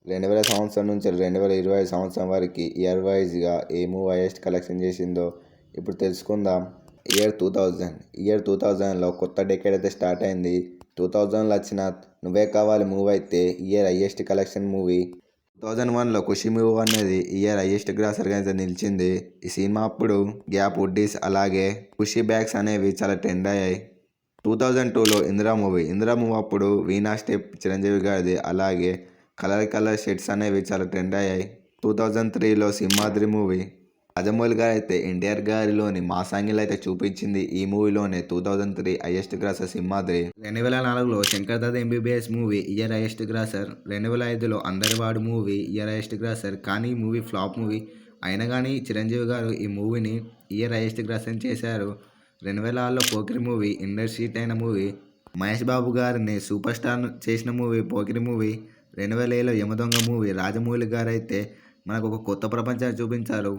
2000 సంవత్సరం నుంచి 2025 సంవత్సరం వరకు ఇయర్ వైజ్గా ఏ మూవీ హైయెస్ట్ కలెక్షన్ చేసిందో ఇప్పుడు తెలుసుకుందాం. ఇయర్ 2000లో కొత్త డెకేడ్ అయితే స్టార్ట్ అయింది. 2000లో వచ్చిన నువ్వే కావాలి మూవీ అయితే ఇయర్ హైయెస్ట్ కలెక్షన్ మూవీ. 2001లో ఖుషి మూవీ అనేది ఇయర్ హైయెస్ట్ గ్రాసర్గా అయితే నిలిచింది. ఈ సినిమా అప్పుడు గ్యాప్ వుడ్డీస్ అలాగే ఖుషి బ్యాగ్స్ అనేవి చాలా ట్రెండ్ అయ్యాయి. 2002లో ఇందిరా మూవీ అప్పుడు వీణా స్టెప్ చిరంజీవి గారిది అలాగే కలర్ షర్ట్స్ అనేవి చాలా ట్రెండ్ అయ్యాయి. 2003లో సింహాద్రి మూవీ రాజమౌళి గారు అయితే ఎన్టీఆర్ గారిలోని మాసాంగిల్ అయితే చూపించింది. ఈ మూవీలోనే 2003 హైయెస్ట్ గ్రాసర్ సింహాద్రి. 2004లో Shankar Dada MBBS movie year highest grosser. 2005లో Andarivaadu movie year highest grosser. కానీ ఈ మూవీ ఫ్లాప్ మూవీ అయినా కానీ చిరంజీవి గారు ఈ మూవీని ఇయర్ హైయెస్ట్ గ్రాసర్ చేశారు. 2006లో పోకిరి మూవీ ఇండస్ట్రీ హిట్ అయిన మూవీ. మహేష్ బాబు గారిని సూపర్ స్టార్ చేసిన మూవీ పోకిరి మూవీ. 2007లో యమదొంగ మూవీ రాజమౌళి గారు అయితే మనకు ఒక కొత్త ప్రపంచాన్ని చూపించారు.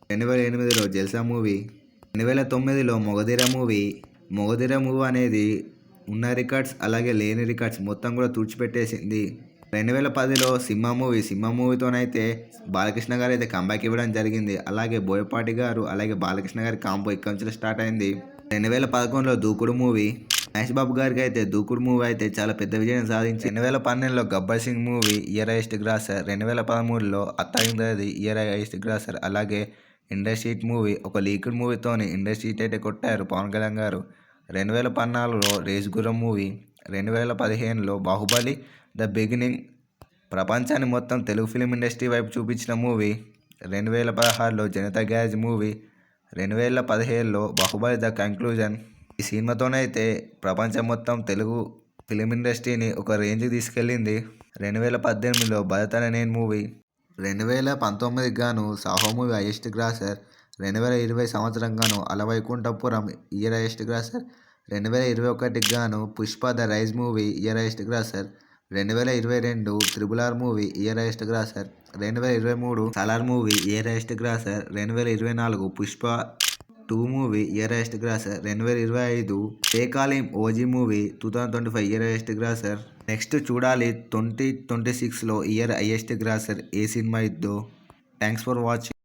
2008లో జల్సా మూవీ. 2009లో మొగధీర మూవీ అనేది ఉన్న రికార్డ్స్ అలాగే లేని రికార్డ్స్ మొత్తం కూడా తుడిచిపెట్టేసింది. 2010లో సింహ మూవీతోనైతే బాలకృష్ణ గారు అయితే కంబ్యాక్ ఇవ్వడం జరిగింది. అలాగే బోయపాటి గారు అలాగే బాలకృష్ణ గారి కాంబో ఇక్కడ నుంచి స్టార్ట్ అయింది. 2011లో దూకుడు మూవీ. మహేష్ బాబు గారికి అయితే దూకుడు మూవీ అయితే చాలా పెద్ద విజయం సాధించింది. 2012లో Gabbar Singh movie year highest grosser. 2013లో అత్తారిందది ఇయర్ హైయెస్ట్ గ్రాసర్. అలాగే ఇండస్ట్రీ హిట్ మూవీ ఒక లీక్డ్ మూవీతోని ఇండస్ట్రీ హిట్ అయితే కొట్టారు పవన్ కళ్యాణ్ గారు. 2014లో రేస్ గుర్రం మూవీ. 2015లో బాహుబలి ద బిగినింగ్ ప్రపంచాన్ని మొత్తం తెలుగు ఫిలిం ఇండస్ట్రీ వైపు చూపించిన మూవీ. 2016లో జనతా గ్యారేజ్ మూవీ. 2017లో బాహుబలి ద కంక్లూజన్. ఈ సినిమాతోనైతే ప్రపంచం మొత్తం తెలుగు ఫిలిం ఇండస్ట్రీని ఒక రేంజ్కి తీసుకెళ్ళింది. 2018లో భరత్ అనే నేను మూవీ. 2019 గాను సాహో మూవీ హైయెస్ట్ గ్రాసర్. 2020 సంవత్సరం గాను అలవైకుంఠపురం ఇయర్ హైయెస్ట్ గ్రాసర్. 2021 గాను Pushpa the rise movie year highest grosser. 2022 RRR movie year highest grosser. 2023 Salaar movie year highest grosser. 2024 Pushpa 2 movie year highest grosser. 2025 బేకాలిం OG movie 2025 year highest grosser. Next చూడాలి 2026లో year highest grosser ఏ సినిమా ఇద్దో. Thanks for watching.